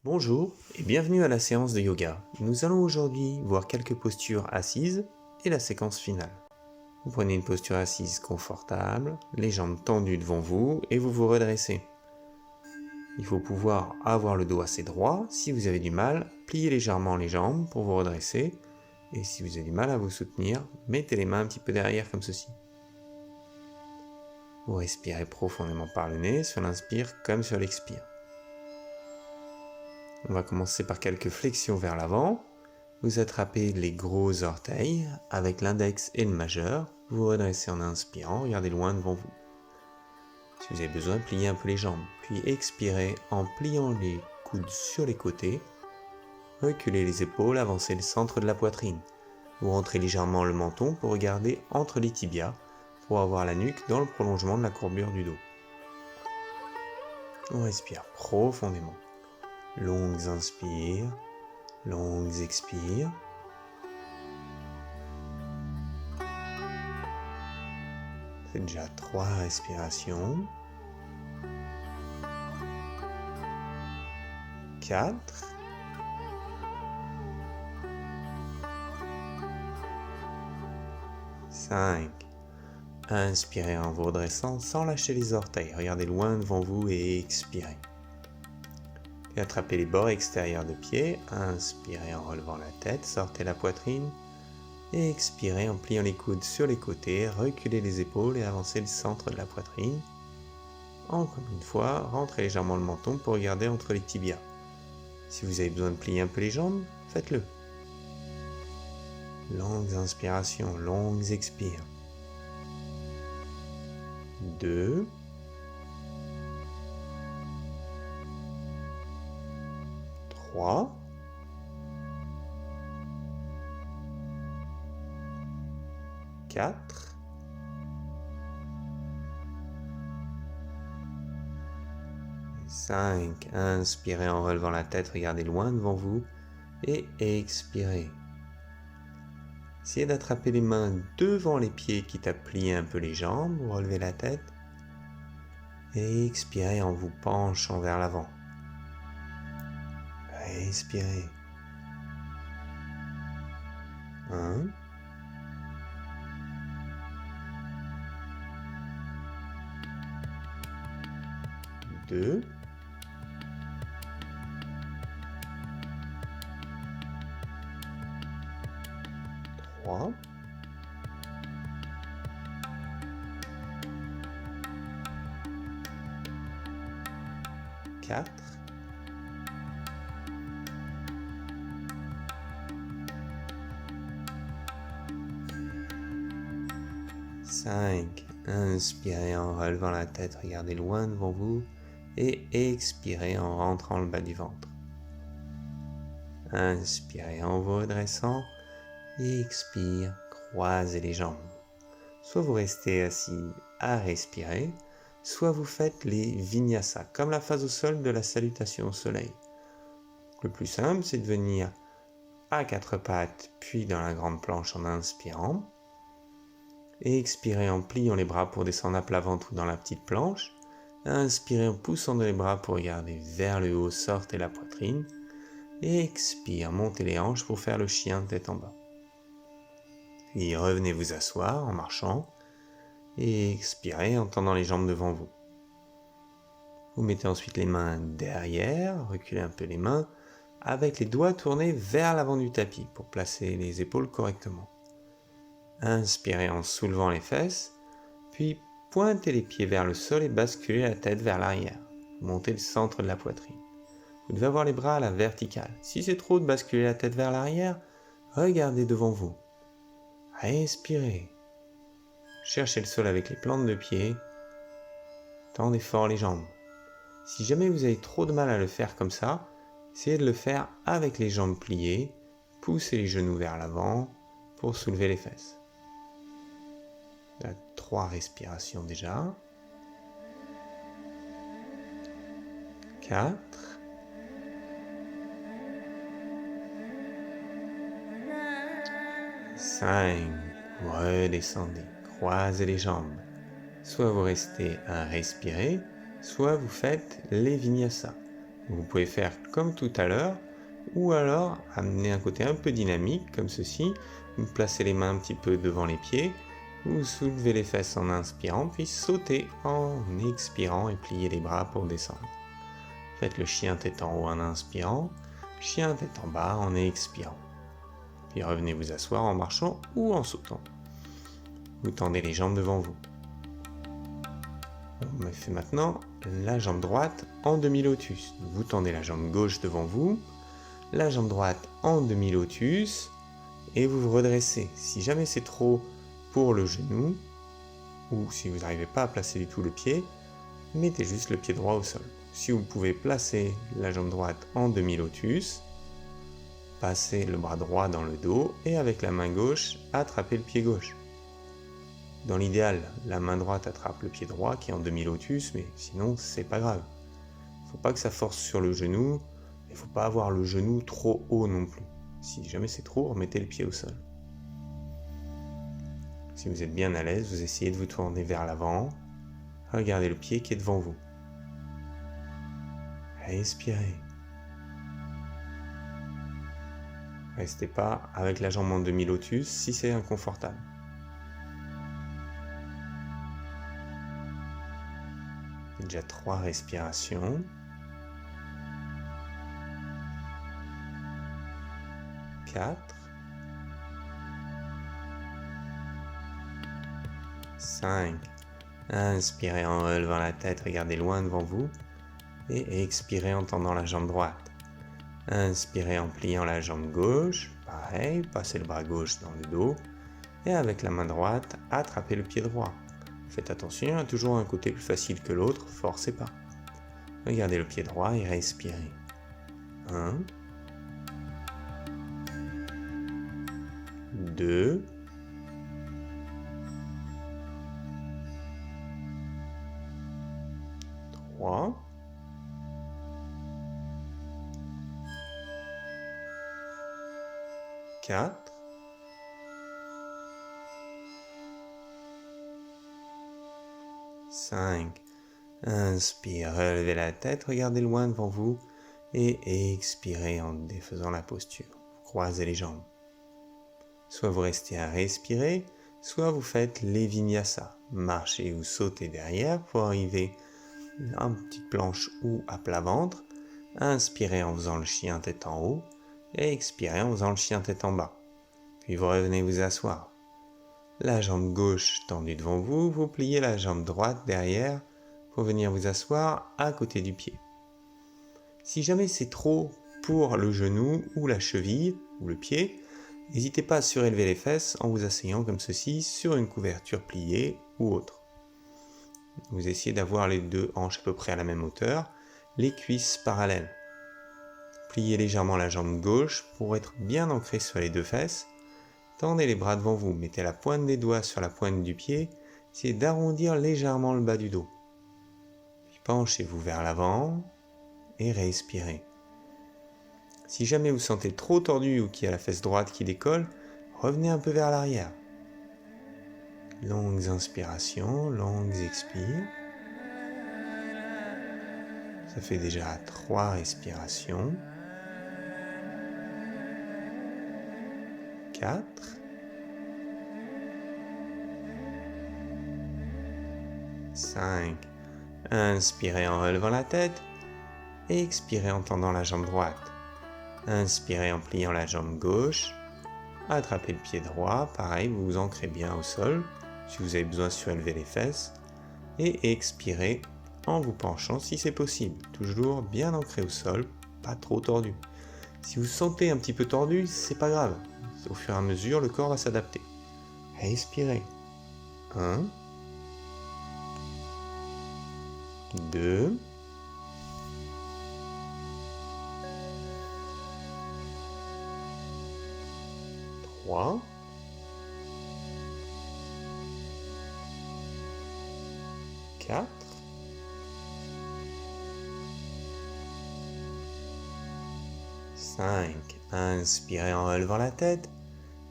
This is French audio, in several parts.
Bonjour et bienvenue à la séance de yoga. Nous allons aujourd'hui voir quelques postures assises et la séquence finale. Vous prenez une posture assise confortable, les jambes tendues devant vous et vous vous redressez. Il faut pouvoir avoir le dos assez droit. Si vous avez du mal, pliez légèrement les jambes pour vous redresser. Et si vous avez du mal à vous soutenir, mettez les mains un petit peu derrière comme ceci. Vous respirez profondément par le nez sur l'inspire comme sur l'expire. On va commencer par quelques flexions vers l'avant. Vous attrapez les gros orteils avec l'index et le majeur. Vous redressez en inspirant, regardez loin devant vous. Si vous avez besoin, pliez un peu les jambes. Puis expirez en pliant les coudes sur les côtés. Reculez les épaules, avancez le centre de la poitrine. Vous rentrez légèrement le menton pour regarder entre les tibias pour avoir la nuque dans le prolongement de la courbure du dos. On respire profondément. Longues inspires, longues expires. C'est déjà 3 respirations. 4. 5. Inspirez en vous redressant sans lâcher les orteils. Regardez loin devant vous et expirez. Puis attrapez les bords extérieurs de pied. Inspirez en relevant la tête, sortez la poitrine. Et expirez en pliant les coudes sur les côtés, reculez les épaules et avancez le centre de la poitrine. Encore une fois, rentrez légèrement le menton pour regarder entre les tibias. Si vous avez besoin de plier un peu les jambes, faites-le. Longues inspirations, longues expires. 2. 3. 4. 5. Inspirez en relevant la tête, regardez loin devant vous et expirez. Essayez d'attraper les mains devant les pieds quitte à plier un peu les jambes, vous relevez la tête et expirez en vous penchant vers l'avant. Respirez. 1. 2. 3. 4. 5. Inspirez en relevant la tête, regardez loin devant vous et expirez en rentrant le bas du ventre. Inspirez en vous redressant et expire, croisez les jambes. Soit vous restez assis à respirer, soit vous faites les vinyasas, comme la phase au sol de la salutation au soleil. Le plus simple, c'est de venir à 4 pattes, puis dans la grande planche en inspirant. Et expirez en pliant les bras pour descendre à plat ventre ou dans la petite planche. Inspirez en poussant les bras pour regarder vers le haut, sortez la poitrine. Et expire, montez les hanches pour faire le chien tête en bas. Puis revenez vous asseoir en marchant. Et expirez en tendant les jambes devant vous. Vous mettez ensuite les mains derrière, reculez un peu les mains, avec les doigts tournés vers l'avant du tapis pour placer les épaules correctement. Inspirez en soulevant les fesses, puis pointez les pieds vers le sol et basculez la tête vers l'arrière. Montez le centre de la poitrine. Vous devez avoir les bras à la verticale. Si c'est trop de basculer la tête vers l'arrière, regardez devant vous. Respirez. Cherchez le sol avec les plantes de pied. Tendez fort les jambes. Si jamais vous avez trop de mal à le faire comme ça, essayez de le faire avec les jambes pliées. Poussez les genoux vers l'avant pour soulever les fesses. 3 respirations déjà. 4. 5. Redescendez. Croisez les jambes. Soit vous restez à respirer, soit vous faites les vinyasas. Vous pouvez faire comme tout à l'heure, ou alors amener un côté un peu dynamique comme ceci. Vous placez les mains un petit peu devant les pieds, vous soulevez les fesses en inspirant, puis sautez en expirant et pliez les bras pour descendre. Faites le chien tête en haut en inspirant, chien tête en bas en expirant. Puis revenez vous asseoir en marchant ou en sautant. Vous tendez les jambes devant vous. On fait maintenant la jambe droite en demi-lotus. Vous tendez la jambe gauche devant vous, la jambe droite en demi-lotus et vous vous redressez. Si jamais c'est trop pour le genou, ou si vous n'arrivez pas à placer du tout le pied, mettez juste le pied droit au sol. Si vous pouvez placer la jambe droite en demi-lotus, passez le bras droit dans le dos et avec la main gauche, attrapez le pied gauche. Dans l'idéal, la main droite attrape le pied droit qui est en demi-lotus, mais sinon c'est pas grave. Faut pas que ça force sur le genou, il faut pas avoir le genou trop haut non plus. Si jamais c'est trop, remettez le pied au sol. Si vous êtes bien à l'aise, vous essayez de vous tourner vers l'avant, regardez le pied qui est devant vous. Respirez. Restez pas avec la jambe en demi-lotus si c'est inconfortable. Déjà 3 respirations. 4. 5. Inspirez en relevant la tête, regardez loin devant vous. Et expirez en tendant la jambe droite. Inspirez en pliant la jambe gauche. Pareil, passez le bras gauche dans le dos. Et avec la main droite, attrapez le pied droit. Faites attention, il y a toujours un côté plus facile que l'autre, forcez pas. Regardez le pied droit et respirez. 1, 2, 3, 4, 5. Inspire, relevez la tête, regardez loin devant vous et expirez en défaisant la posture. Croisez les jambes. Soit vous restez à respirer, soit vous faites les vinyasa. Marchez ou sautez derrière pour arriver à une petite planche ou à plat ventre. Inspirez en faisant le chien tête en haut et expirez en faisant le chien tête en bas. Puis vous revenez vous asseoir. La jambe gauche tendue devant vous, vous pliez la jambe droite derrière pour venir vous asseoir à côté du pied. Si jamais c'est trop pour le genou ou la cheville ou le pied, n'hésitez pas à surélever les fesses en vous asseyant comme ceci sur une couverture pliée ou autre. Vous essayez d'avoir les deux hanches à peu près à la même hauteur, les cuisses parallèles. Pliez légèrement la jambe gauche pour être bien ancré sur les deux fesses. Tendez les bras devant vous, mettez la pointe des doigts sur la pointe du pied, essayez d'arrondir légèrement le bas du dos. Puis penchez-vous vers l'avant et respirez. Si jamais vous sentez trop tordu ou qu'il y a la fesse droite qui décolle, revenez un peu vers l'arrière. Longues inspirations, longues expires. Ça fait déjà 3 respirations. 4. 5. Inspirez en relevant la tête et expirez en tendant la jambe droite. Inspirez en pliant la jambe gauche. Attrapez le pied droit, pareil, vous vous ancrez bien au sol si vous avez besoin de surélever les fesses. Et expirez en vous penchant si c'est possible. Toujours bien ancré au sol, pas trop tordu. Si vous sentez un petit peu tordu, c'est pas grave. Au fur et à mesure, le corps va s'adapter. Respirez. 1, 2, 3, 4, 5. Inspirez en relevant la tête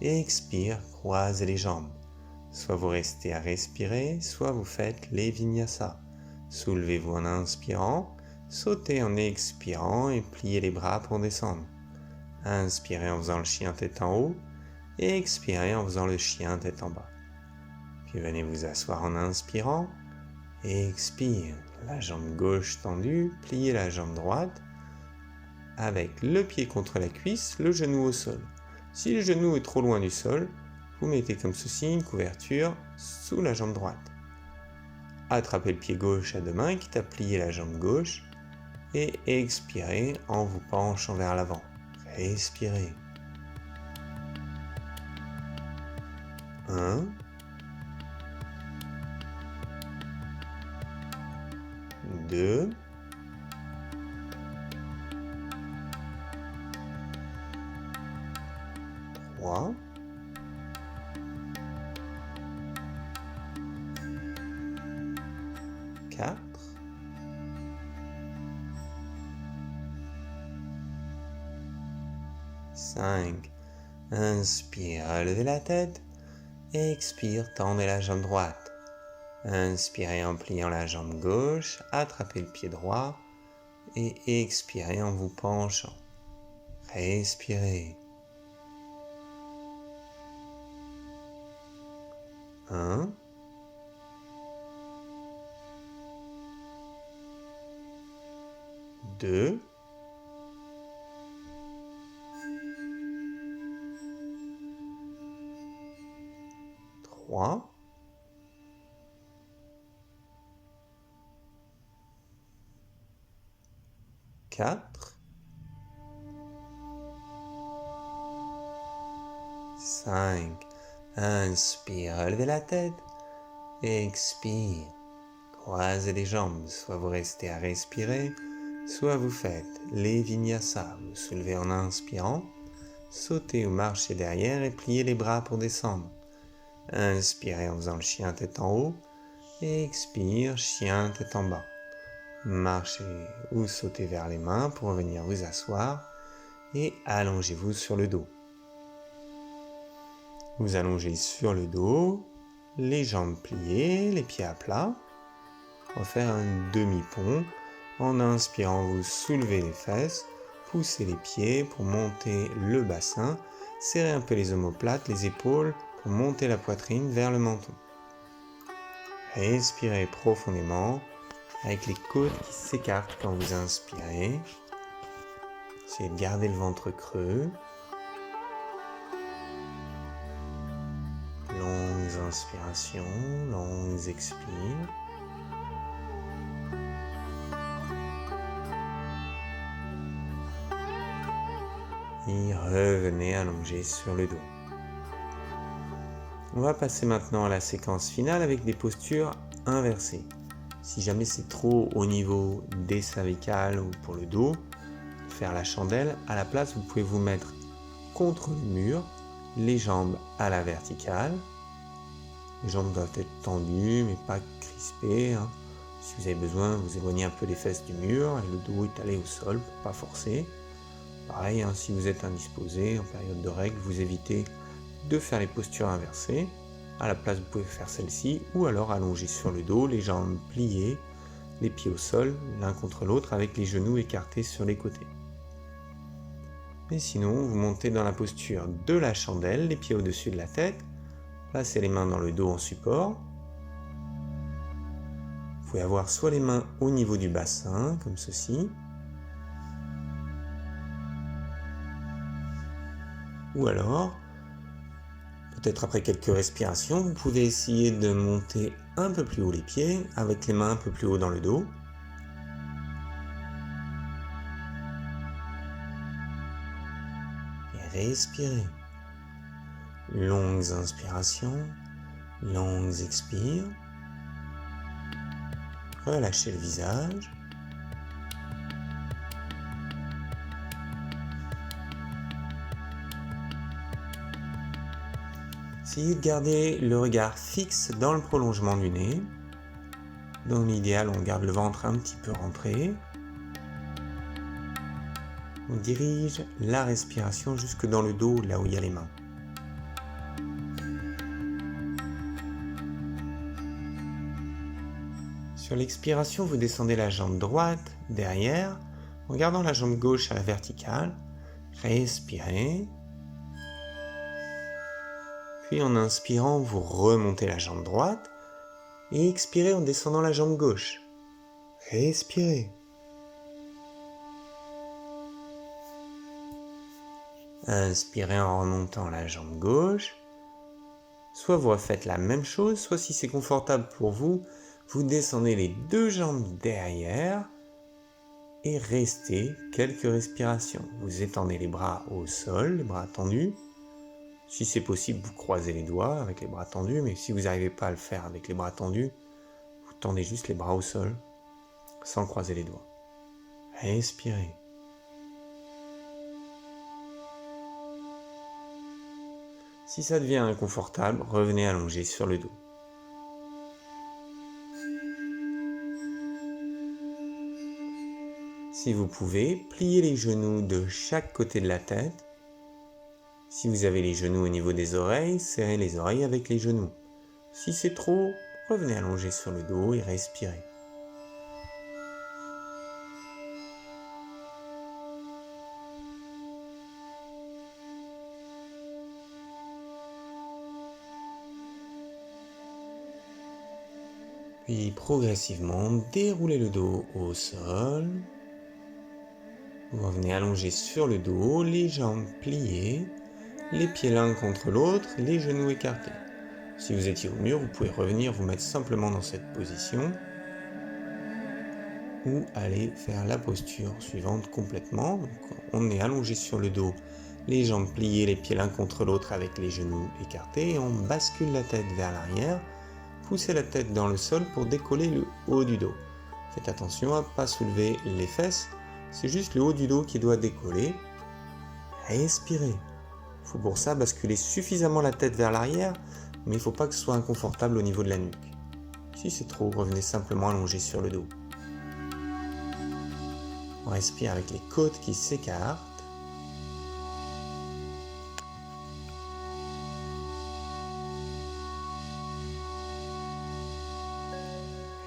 et expire, croisez les jambes. Soit vous restez à respirer, soit vous faites les vinyasa. Soulevez-vous en inspirant, Sautez en expirant et pliez les bras pour descendre. Inspirez en faisant le chien tête en haut et expirez en faisant le chien tête en bas. Puis venez vous asseoir en inspirant et expire. La jambe gauche tendue, pliez la jambe droite avec le pied contre la cuisse, le genou au sol. Si le genou est trop loin du sol, vous mettez comme ceci une couverture sous la jambe droite. Attrapez le pied gauche à deux mains, quitte à plier la jambe gauche et expirez en vous penchant vers l'avant. Respirez. 1, 2, 3, 4, 5. Inspire, relevez la tête. Expire, tendez la jambe droite. Inspirez en pliant la jambe gauche, attrapez le pied droit et expirez en vous penchant. Respirez. 1, 2, 3, 4, 5. Inspire, relevez la tête. Expire. Croisez les jambes, soit vous restez à respirer, soit vous faites les vinyasas. Vous soulevez en inspirant, sautez ou marchez derrière et pliez les bras pour descendre. Inspirez en faisant le chien tête en haut et expire, chien tête en bas. Marchez ou sautez vers les mains pour revenir vous asseoir et allongez-vous sur le dos. Vous allongez sur le dos, les jambes pliées, les pieds à plat. On va faire un demi-pont. En inspirant, vous soulevez les fesses, poussez les pieds pour monter le bassin, serrez un peu les omoplates, les épaules pour monter la poitrine vers le menton. Respirez profondément avec les côtes qui s'écartent quand vous inspirez. Essayez de garder le ventre creux. Longues inspirations, longues expires. Et revenez allongé sur le dos. On va passer maintenant à la séquence finale avec des postures inversées. Si jamais c'est trop au niveau des cervicales ou pour le dos, faire la chandelle, à la place vous pouvez vous mettre contre le mur, les jambes à la verticale. Les jambes doivent être tendues mais pas crispées. Si vous avez besoin, vous éloignez un peu les fesses du mur et le dos est allé au sol pour ne pas forcer. Pareil, si vous êtes indisposé en période de règles, vous évitez de faire les postures inversées. À la place, vous pouvez faire celle-ci ou alors allonger sur le dos, les jambes pliées, les pieds au sol, l'un contre l'autre avec les genoux écartés sur les côtés. Mais sinon, vous montez dans la posture de la chandelle, les pieds au-dessus de la tête, placez les mains dans le dos en support. Vous pouvez avoir soit les mains au niveau du bassin, comme ceci, ou alors, peut-être après quelques respirations, vous pouvez essayer de monter un peu plus haut les pieds, avec les mains un peu plus haut dans le dos. Et respirez. Longues inspirations, longues expires. Relâchez le visage. Essayez de garder le regard fixe dans le prolongement du nez. Dans l'idéal, on garde le ventre un petit peu rentré. On dirige la respiration jusque dans le dos, là où il y a les mains. Sur l'expiration, vous descendez la jambe droite derrière, en gardant la jambe gauche à la verticale. Respirez. Puis en inspirant, vous remontez la jambe droite et expirez en descendant la jambe gauche. Respirez. Inspirez en remontant la jambe gauche. Soit vous refaites la même chose, soit si c'est confortable pour vous, vous descendez les deux jambes derrière et restez quelques respirations. Vous étendez les bras au sol, les bras tendus. Si c'est possible, vous croisez les doigts avec les bras tendus, mais si vous n'arrivez pas à le faire avec les bras tendus, vous tendez juste les bras au sol, sans croiser les doigts. Respirez. Si ça devient inconfortable, revenez allongé sur le dos. Si vous pouvez, pliez les genoux de chaque côté de la tête. Si vous avez les genoux au niveau des oreilles, serrez les oreilles avec les genoux. Si c'est trop, revenez allongé sur le dos et respirez. Puis progressivement, déroulez le dos au sol. Vous revenez allongé sur le dos, les jambes pliées, les pieds l'un contre l'autre, les genoux écartés. Si vous étiez au mur, vous pouvez revenir vous mettre simplement dans cette position ou aller faire la posture suivante complètement. Donc, on est allongé sur le dos, les jambes pliées, les pieds l'un contre l'autre avec les genoux écartés et on bascule la tête vers l'arrière. Poussez la tête dans le sol pour décoller le haut du dos. Faites attention à ne pas soulever les fesses, c'est juste le haut du dos qui doit décoller. Respirez. Il faut pour ça basculer suffisamment la tête vers l'arrière, mais il ne faut pas que ce soit inconfortable au niveau de la nuque. Si c'est trop, revenez simplement allongé sur le dos. On respire avec les côtes qui s'écartent.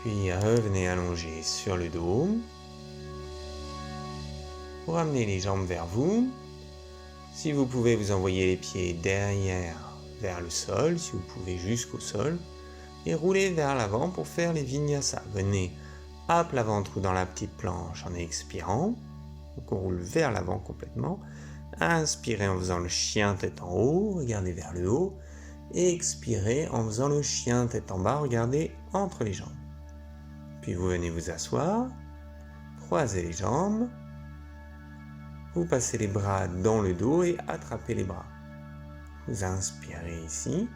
Puis revenez allongé sur le dos. Vous ramenez les jambes vers vous. Si vous pouvez, vous envoyez les pieds derrière vers le sol, si vous pouvez jusqu'au sol, et roulez vers l'avant pour faire les vinyasas. Venez à plat ventre ou dans la petite planche en expirant. Donc on roule vers l'avant complètement. Inspirez en faisant le chien tête en haut, regardez vers le haut. Et expirez en faisant le chien tête en bas, regardez entre les jambes. Puis vous venez vous asseoir, croisez les jambes, vous passez les bras dans le dos et attrapez les bras. Vous inspirez ici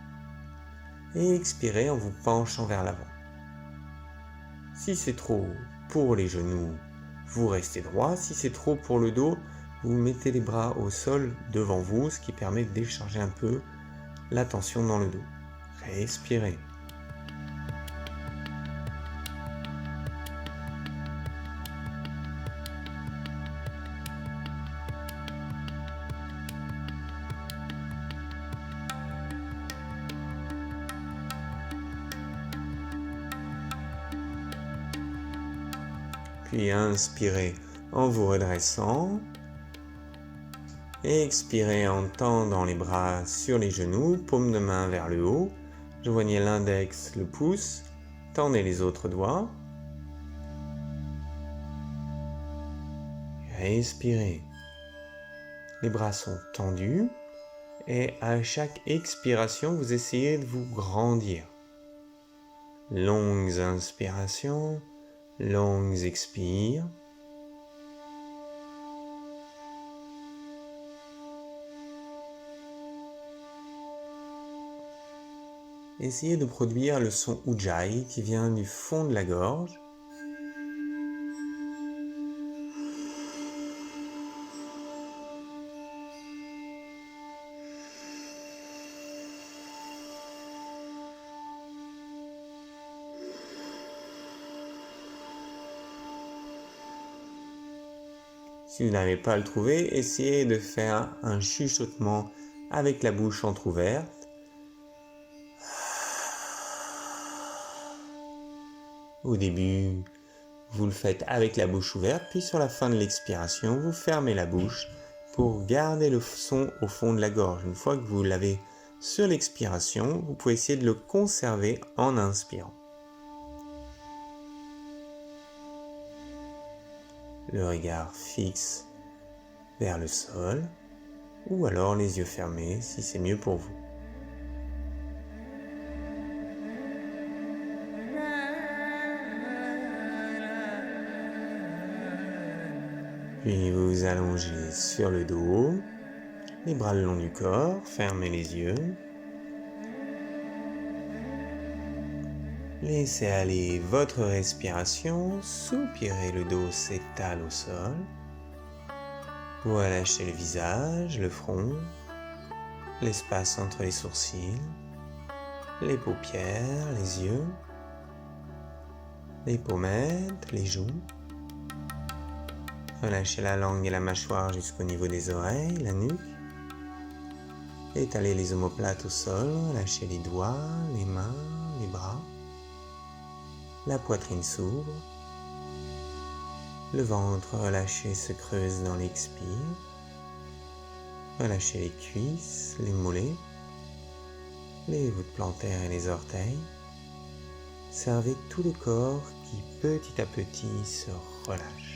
et expirez en vous penchant vers l'avant. Si c'est trop pour les genoux, vous restez droit. Si c'est trop pour le dos, vous mettez les bras au sol devant vous, ce qui permet de décharger un peu la tension dans le dos. Respirez. Puis inspirez en vous redressant. Expirez en tendant les bras sur les genoux, paume de main vers le haut. Joignez l'index, le pouce. Tendez les autres doigts. Respirez. Les bras sont tendus. Et à chaque expiration, vous essayez de vous grandir. Longues inspirations. Longues expires. Essayez de produire le son Ujjayi qui vient du fond de la gorge. Si vous n'arrivez pas à le trouver, essayez de faire un chuchotement avec la bouche entrouverte. Au début, vous le faites avec la bouche ouverte, puis sur la fin de l'expiration, vous fermez la bouche pour garder le son au fond de la gorge. Une fois que vous l'avez sur l'expiration, vous pouvez essayer de le conserver en inspirant. Le regard fixe vers le sol, ou alors les yeux fermés si c'est mieux pour vous. Puis vous vous allongez sur le dos, les bras le long du corps, fermez les yeux. Laissez aller votre respiration, soupirez, le dos s'étale au sol. Vous relâchez le visage, le front, l'espace entre les sourcils, les paupières, les yeux, les pommettes, les joues. Relâchez la langue et la mâchoire jusqu'au niveau des oreilles, la nuque. Étalez les omoplates au sol, relâchez les doigts, les mains, les bras. La poitrine s'ouvre. Le ventre relâché se creuse dans l'expire. Relâchez les cuisses, les mollets, les voûtes plantaires et les orteils. Servez tout le corps qui petit à petit se relâche.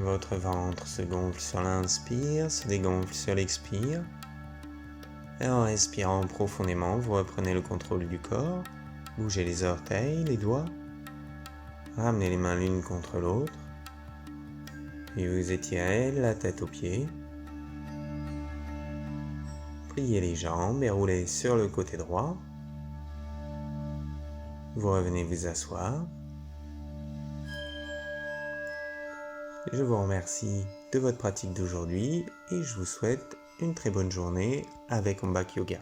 Votre ventre se gonfle sur l'inspire, se dégonfle sur l'expire. Et en respirant profondément, vous reprenez le contrôle du corps. Bougez les orteils, les doigts. Ramenez les mains l'une contre l'autre. Puis vous étirez la tête aux pieds. Pliez les jambes et roulez sur le côté droit. Vous revenez vous asseoir. Je vous remercie de votre pratique d'aujourd'hui et je vous souhaite une très bonne journée avec Ombak Yoga.